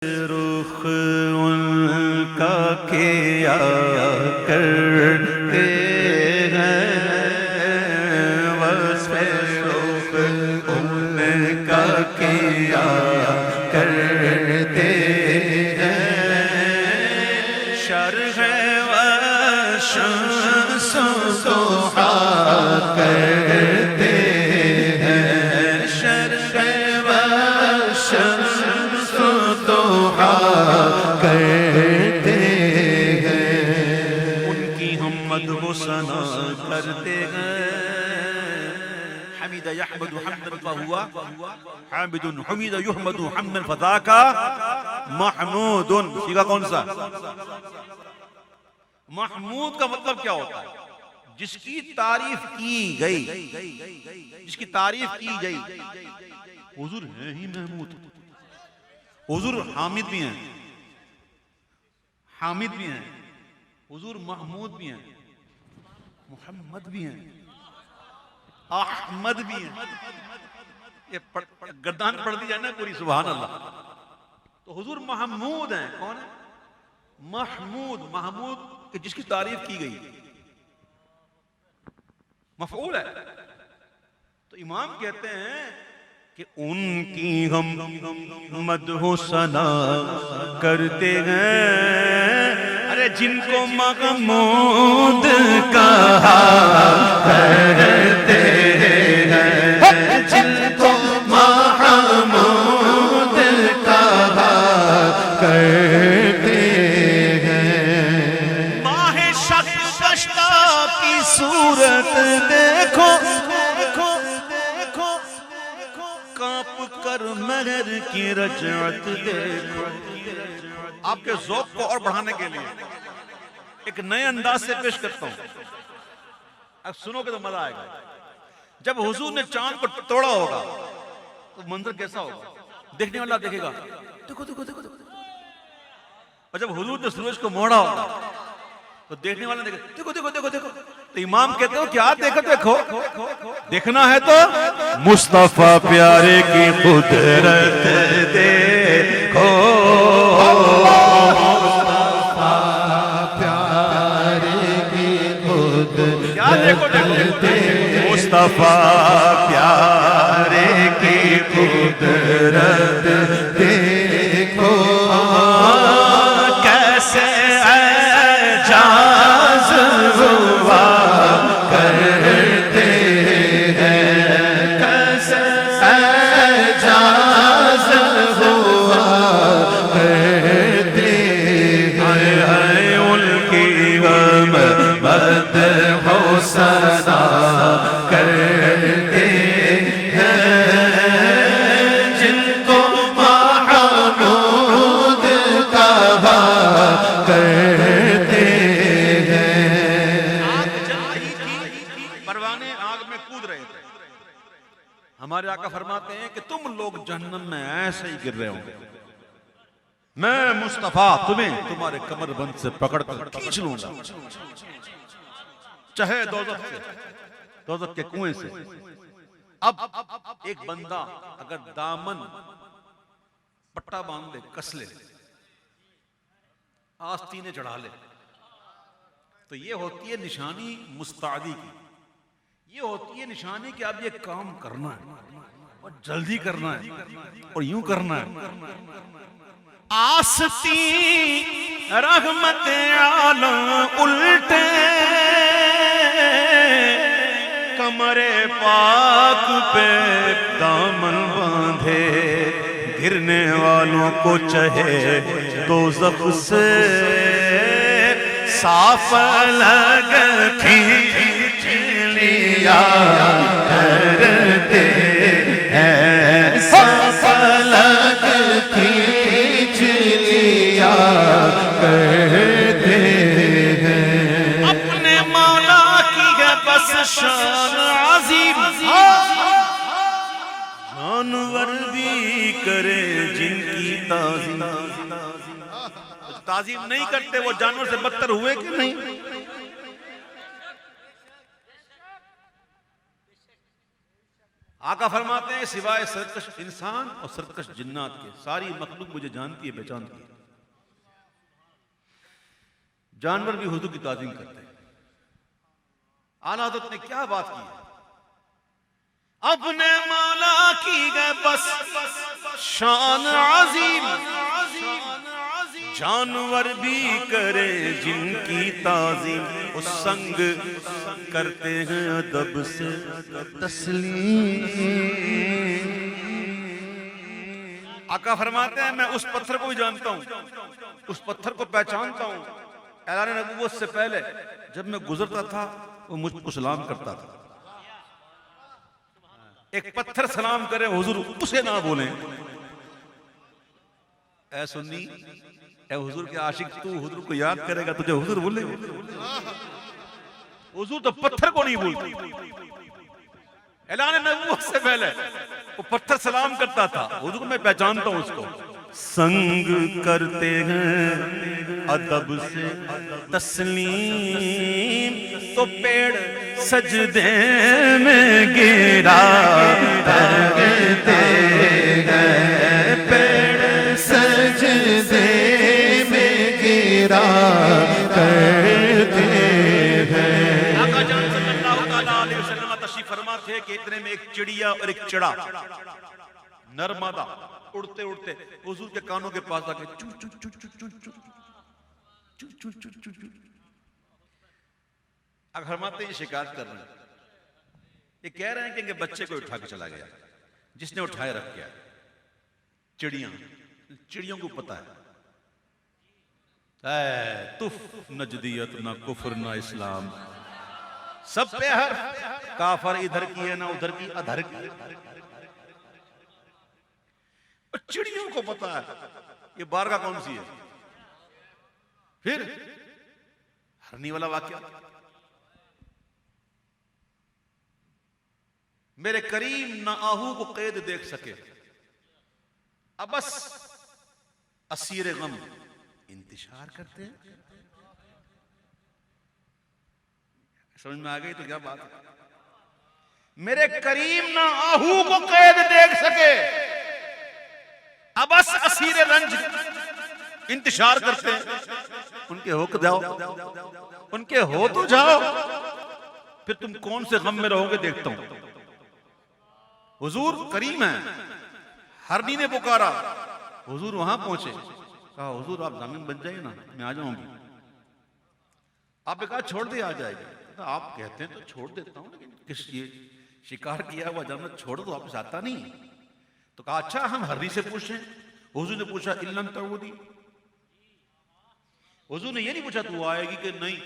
रुख उनका किया करते हैं, वस्फ़े रुख उनका किया करते हैं, शर्ह व शम्स दुहा करते हैं, शर्ह व शम्स दुहा करते हैं, उनकी हम मदह सना करते हैं। हमीदा यहमदु हम्दन फहुवा हामिदुन, हमीदा युहमदु हम्दन फज़ाका महमूदुन। सीखा कौन सा? महमूद का मतलब क्या होता है? जिसकी तारीफ की गई, जिसकी तारीफ की गई। हुजूर है ही महमूद, हुजूर हामिद भी हैं, हामिद भी हैं, हुजूर महमूद भी हैं, मोहम्मद भी हैं, अहमद भी हैं। ये गर्दान पढ़ दी जाए ना पूरी, सुभान अल्लाह। तो हुजूर महमूद हैं। कौन है? महमूद। महमूद कि जिसकी तारीफ की गई, मफ़ऊल है। तो इमाम कहते हैं कि उनकी हम मदह सना करते हैं। अरे जिनको महमूद कहा करते हैं, जिनको महमूद कहा करते हैं। माहे शख्शा की सूरत देखो, कांप कर महर की रजअत देखो। आपके ज़ौक़ को और बढ़ाने के लिए एक नए अंदाज से पेश करता हूं, अब सुनोगे तो मजा आएगा। जब हुजूर ने चांद को तोड़ा होगा तो मंजर कैसा होगा? देखने वाला देखेगा, देखो देखो देखो देखो। और जब हुजूर ने सूरज को मोड़ा होगा तो देखने वाला देखेगा, देखो देखो देखो देखो। तो इमाम कहते हो क्या देखो देखो? देखना है तो मुस्तफा प्यारे की कुदरत देखो, मुस्तफा प्यारे की कुदरत। क्या देखो देखो? मुस्तफा प्यारे की कुदरत देखो, कैसे एजाज़ हुआ करते हैं, कैसे एजाज़ हुआ करते हैं। उनकी हम मदह सना करते हैं, जिनको महमूद कहा करते हैं। आग जल रही थी, परवाने आग में कूद रहे थे। हमारे आका फरमाते हैं कि तुम लोग जहन्नम में ऐसे ही गिर रहे होंगे, मैं मुस्तफा तुम्हें तुम्हारे कमरबंद से पकड़कर खींच लूंगा, चाहे दोज़ख से, दोज़ख के कुएं से। अब एक बंदा अगर दामन पट्टा बांध ले, कस ले, आस्तीने चढ़ा ले, तो ये होती है निशानी मुस्तादी की। ये होती है निशानी कि अब ये काम करना है और जल्दी करना है और यूं करना है। आस्ती रहमत आलम उल्टे, कमरे पाक पे दामन बांधे, गिरने वालों को चहे दोज़ख से साफ लग खींच लिया करते हैं, साफ लग खींच लिया करते हैं। अपने मौला की है बस शान अज़ीम, जानवर भी करे जिनकी ताज़ीम। ताज़ीम नहीं करते वो जानवर से बदतर हुए कि नहीं? आका फरमाते हैं सिवाय सरकश इंसान और सरकश जिन्नात के सारी मखलूक मुझे जानती है, पहचानती है। जानवर भी हुजूर की ताज़ीम करते हैं। आला हज़रत ने क्या बात की, अपने मौला की गए बस शान अजीम, जानवर भी करे जिनकी ताज़ीम, उस संग करते हैं अदब से तस्लीम। आका फरमाते हैं मैं उस पत्थर को भी जानता हूं, उस पत्थर को पहचानता हूं। ऐलान नबूवत से पहले जब मैं गुजरता था वो मुझको सलाम करता था। एक पत्थर सलाम करे हुजूर उसे ना बोले। ऐ सुन्नी, ऐ हुजूर के आशिक, तू हुजूर को याद करेगा तुझे हुजूर बोले। हुजूर तो पत्थर को नहीं बोलते। ऐलान नबूवत से पहले वो पत्थर सलाम करता था, हुजूर मैं पहचानता हूं उसको। संग करते हैं अदब से तस्लीम, तो पेड़ सजदे में गिरा करते हैं, पेड़ सजदे में गिरा करते हैं। आका जान सल्लल्लाहु अलैहि वसल्लम तशरीफ फरमा थे कि इतने में एक चिड़िया और एक चिड़ा नरमादा उड़ते उड़ते हुजूर के कानों के पास आके चू चू चू चू चू चू चू चू चू चू चू। अब फरमाते हैं शिकायत कर रहे हैं, ये कह रहे हैं कि इनके बच्चे को उठा के चला गया, जिसने उठाए रख गया। चिड़ियों को पता है तुफ नजदियत ना कुफर ना इस्लाम, सब पे हर काफर इधर की है ना उधर की अधर की। चिड़ियों को पता है ये बारगाह कौन सी है। फिर हरनी वाला वाक्या, मेरे करीम ना आहू को कैद देख सके, अब बस असीर गम इंतशार करते हैं। समझ में आ गई तो क्या बात है। मेरे करीम ना आहू को कैद देख सके, अब बस असीर रंज इंतशार करते हैं। उनके हो जाओ, उनके हो तो जाओ, फिर तुम कौन से गम में रहोगे देखता हूं। हुजूर करीम है। हरनी ने पुकारा, हुजूर वहां पहुंचे, कहा हुजूर आप जामिन बन जाइए ना, मैं आ जाऊंगी। आपने कहा छोड़ दे आ जाएगी, तो आप कहते हैं तो छोड़ देता हूं, लेकिन किस ये शिकार किया हुआ जानवर छोड़ तो वापस आता नहीं। तो कहा अच्छा हम हरनी से पूछें। हुजूर ने पूछा इल्लम तऊदी, हुजूर ने ये नहीं पूछा तू आएगी कि नहीं,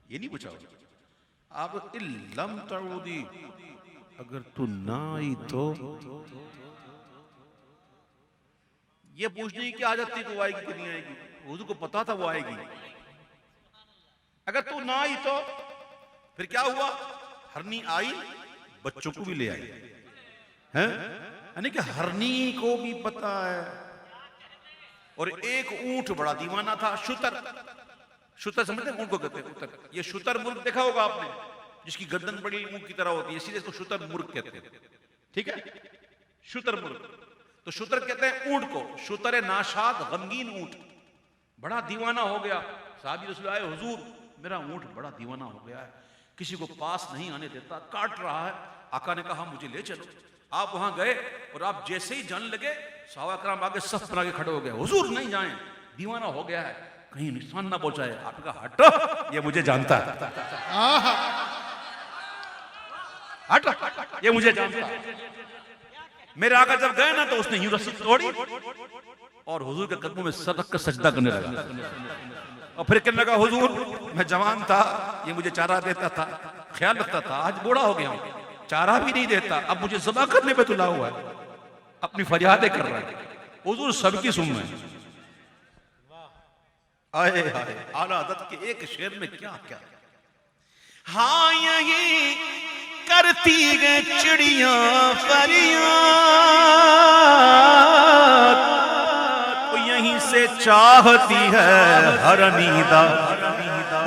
ये नहीं पूछा। आप इल्लम तऊदी, अगर तू ना आई तो ये पूछने की क्या आदत थी तू आएगी कि नहीं आएगी। हुजूर को पता था वो आएगी। अगर तू ना आई तो फिर क्या हुआ, हरनी आई, बच्चों को भी ले आई है, यानी कि हरनी को भी पता है। और एक ऊंट बड़ा दीवाना था, शुतर, शुतर समझते हैं ऊंट को कहते हैं, शुतर। ये शुतर मुर्ग देखा होगा आपने, जिसकी गर्दन बड़ी ऊंट की तरह होती है, इसीलिए इसको शुतर मुर्ग कहते हैं। ठीक है, शुतर मुर्ग। तो शुतर कहते हैं ऊंट को, शुतर नाशाद गमगीन ऊंट, बड़ा दीवाना हो गया। साहबी रसूल आए, हुजूर मेरा ऊंट बड़ा दीवाना हो गया है, किसी को पास नहीं आने देता, काट रहा है। आका ने कहा मुझे ले चलो। आप वहां गए और आप जैसे ही जाने लगे, सहाबा कराम आगे सफ बना के खड़े हो गए, हुजूर नहीं जाएं, दीवाना हो गया है, कहीं नुकसान ना पहुंचाए। आपने कहा हटो, ये मुझे जानता है, हट, ये मुझे जानता है। मेरे आका जब गए ना तो उसने यूं रस्सी तोड़ी और हुजूर के कदमों में सर रख कर सजदा करने लगा। और फिर कहने लगा हुजूर मैं जवान था, ये मुझे चारा देता था, ख्याल रखता था, आज बूढ़ा हो गया हूं, चारा भी नहीं देता, अब मुझे ज़बा करने पे तुला हुआ है, अपनी फरियादें कर रहा है। हुजूर सबकी सुन रहे हैं। आए हाय, आला हज़रत के एक शेर में क्या क्या। हाँ यही करती गए चिड़िया फरियाद, यहीं से चाहती है हरनीदा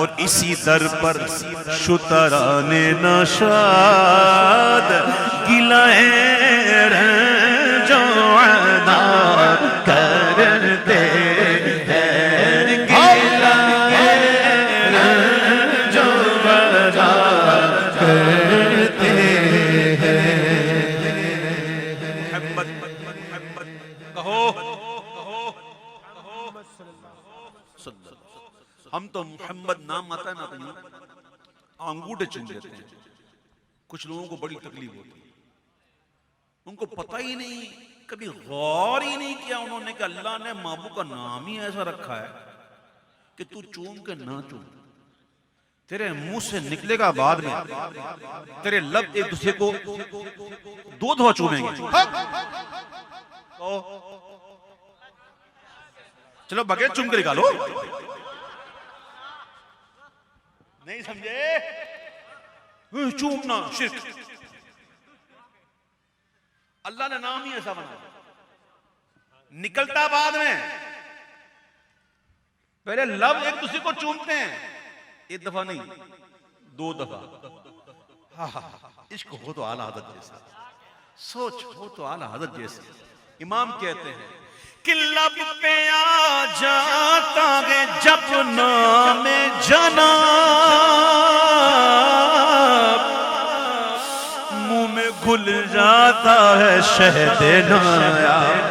और इसी दर पर शुतराने नशाद गिलाए जो अदा करते हैं, गिलाए जो अदा करते हैं। कहो हम तो मोहम्मद नाम आता है ना तो अंगूठे चूम देते हैं। कुछ लोगों को बड़ी तकलीफ होती है, उनको पता ही नहीं, कभी गौर ही नहीं किया उन्होंने कि अल्लाह ने महबूब का नाम ही ऐसा रखा है कि तू चूम के ना चूम, तेरे मुंह से निकलेगा बाद में, तेरे लब एक दूसरे को 2 दफा चूमेंगे। चलो बगैर चूम के निकालो, नहीं समझे? चूमना शिर्क, अल्लाह ने नाम ही ऐसा बनाया, निकलता बाद में। पहले लब एक दूसरे को चूमते हैं, 1 दफा नहीं 2 दफा। इश्क हो तो आला हज़रत जैसा, सोच हो तो आला हज़रत जैसी। इमाम कहते हैं कि लब पे आ जाता है जब नाम जनाब, मुंह में घुल जाता है शहद नायाब।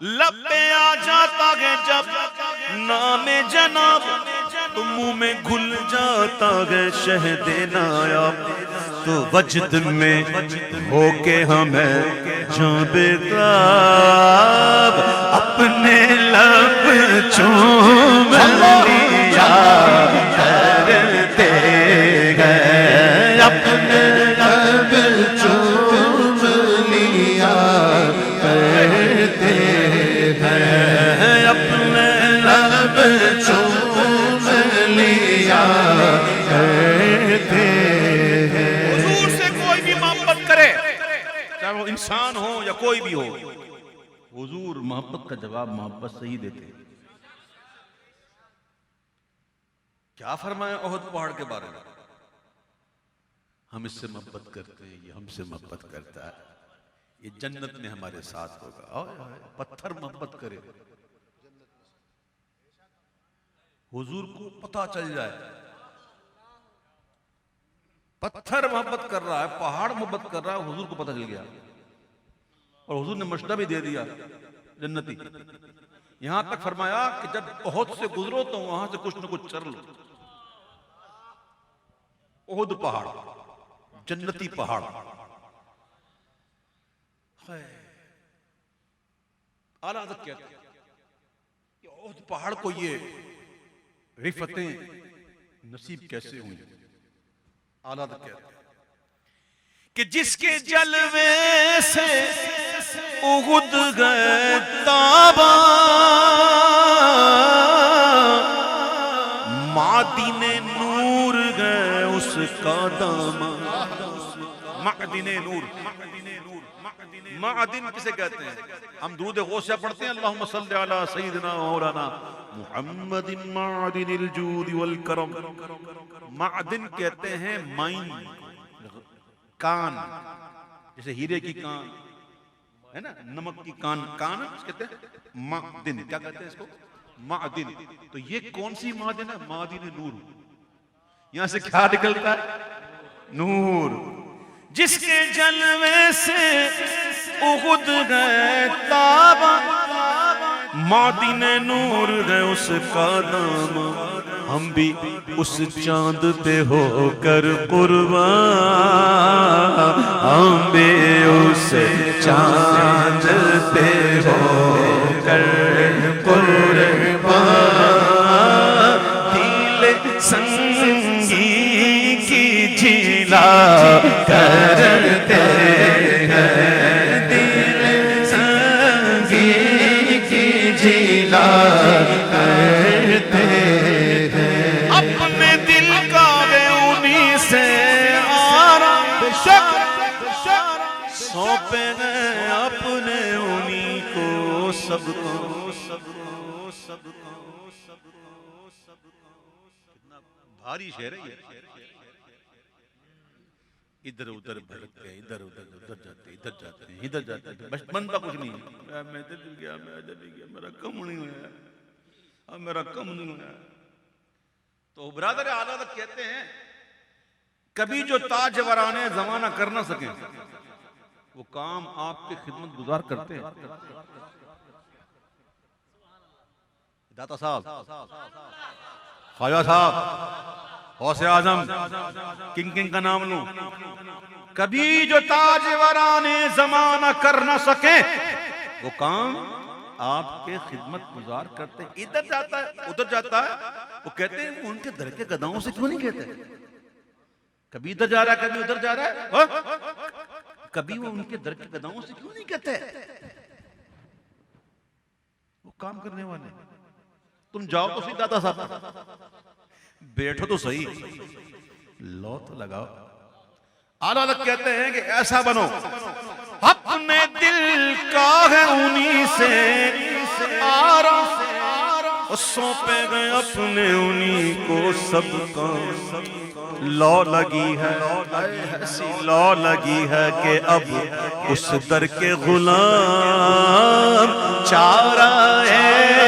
लब पे आ जाता है जब नाम जनाब, तो मुंह में घुल जाता है शहद नायाब। तो वजद में होके हमें जान बेताब, अपने लब चूम लिया करते हैं, अपने लब चूम लिया करते हैं, अपने लब चूम लिया करते हैं। हुजूर से कोई भी मोहब्बत करे, चाहे वो इंसान हो या कोई भी हो, हुजूर मोहब्बत का जवाब मोहब्बत से ही देते हैं। क्या फरमाया ओहद पहाड़ के बारे में? हम इससे मोहब्बत करते हैं, ये हमसे मोहब्बत करता है, ये जन्नत में हमारे साथ होगा। पत्थर मोहब्बत करे, हुजूर को पता चल जाए पत्थर मोहब्बत कर रहा है, पहाड़ मोहब्बत कर रहा है, हुजूर को पता चल गया और हुजूर ने मशवरा भी दे दिया जन्नती। यहां तक फरमाया कि जब ओहद से गुजरो तो वहां से कुछ न कुछ चर लो। ओहद पहाड़ जन्नती पहाड़, आला हज़रत कहते हैं कि ओहद पहाड़ को ये रिफतें नसीब कैसे हुई? आला हज़रत कहते हैं कि जिसके जलवे से उहुद गए ताबा, मादीने नूर गए उसका दामा। मादीने नूर, मादिन किसे कहते हैं? हम दूध गौसिया पढ़ते हैं, अल्लाहुम्मा सल्ली अला सय्यिदिना मौलाना मुहम्मदिन मादिनिल जूद वल करम। मादिन कहते हैं माइन, कान, जैसे हीरे की कान है ना, नमक की कान, कान कहते हैं मादिन। क्या कहते हैं इसको? मादिन। तो ये कौन सी मादिन है? मादिन नूर। यहां से क्या निकलता है? नूर। जिसके जलवे से उहुद गए ताबा, मादिने नूर गए उसका नाम। हम भी उस चांद पे होकर कुर्बान, हम भी उस चांद पे होकर कुर्बान। दिल संगी की जिला करते हैं, दिल संगी की जिला करते हैं। अपने दिल का वे उन्हीं से आराम बेशक सौंपे गए, अपने उन्हीं को सबको कितना भारी शेर है ये। इधर उधर भटकते हैं, इधर उधर उधर जाते हैं, इधर जाते हैं, इधर जाते हैं, बस बनता कुछ नहीं। मैं इधर भी गया, मैं इधर भी गया, मेरा कम नहीं हुआ, अब मेरा कम नहीं हुआ। तो ब्रदर आला कहते हैं कभी जो ताजवराने जमाना कर ना सके वो काम आपके खिदमत गुजार करते हैं। दाता साहब, ख्वाजा साहब, गौसे आजम, किंग किंग का नाम लूं, कभी जो ताजवराने जमाना कर ना सके वो काम आपके खिदमत गुजार करते। इधर जाता है, उधर जाता है, वो कहते हैं उनके दर के गदाओं से क्यों नहीं कहते? कभी इधर जा रहा है, कभी उधर जा रहा है, कभी वो उनके दर के गदाओं से क्यों नहीं कहते? वो काम करने वाले। तुम जाओ तो सही दादा साहब, बैठो तो सही, लो तो लगाओ। आला अलग कहते हैं कि ऐसा बनो अपने दिल का है उन्हीं से आराम, सौंपे गए अपने उन्हीं को सबका। लौ लगी है, ऐसी लौ लगी है कि अब उस दर के गुलाम चारा है